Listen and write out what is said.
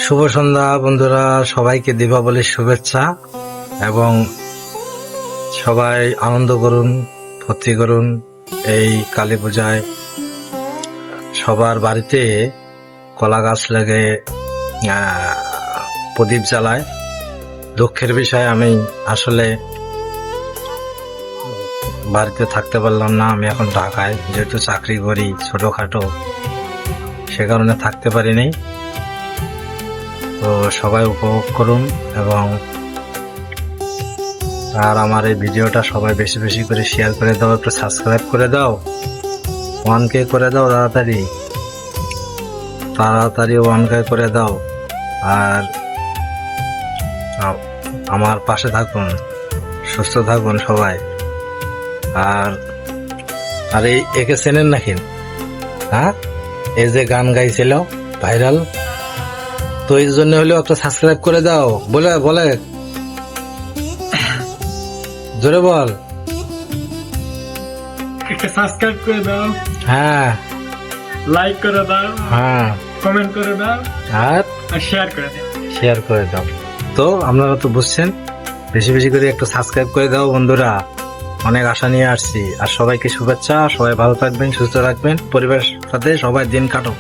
শুভ সন্ধ্যা বন্ধুরা, সবাইকে দীপাবলির শুভেচ্ছা এবং সবাই আনন্দ করুন, ফুর্তি করুন। এই কালী পূজায় সবার বাড়িতে কলা গাছ লাগে, প্রদীপ জ্বালায়। দুঃখের বিষয়, আমি আসলে বাড়িতে থাকতে পারলাম না। আমি এখন ঢাকায়, যেহেতু চাকরি করি ছোটখাটো, সে কারণে থাকতে পারিনি। তো সবাই উপভোগ করুন এবং আর আমার এই ভিডিওটা সবাই বেশি বেশি করে শেয়ার করে দাও, একটু সাবস্ক্রাইব করে দাও, 1K করে দাও, তাড়াতাড়ি তাড়াতাড়ি 1K করে দাও। আর আমার পাশে থাকুন, সুস্থ থাকুন সবাই। আর আর একে চেনেন নাকি? হ্যাঁ, এই যে গান গাইছিল ভাইরাল, তো এই জন্য হলেও একটা সাবস্ক্রাইব করে দাও। বলে বলে জোরে বল, একটা সাবস্ক্রাইব করে দাও, হ্যাঁ, লাইক করে দাও, হ্যাঁ, কমেন্ট করে দাও আর আর শেয়ার করে দাও। শেয়ার করে দাও। তো আপনারা তো বুঝছেন, বেশি বেশি করে একটু সাবস্ক্রাইব করে দাও বন্ধুরা। অনেক আশা নিয়ে আসছি। আর সবাইকে শুভেচ্ছা, সবাই ভালো থাকবেন, সুস্থ রাখবেন, পরিবারের সাথে সবাই দিন কাটো।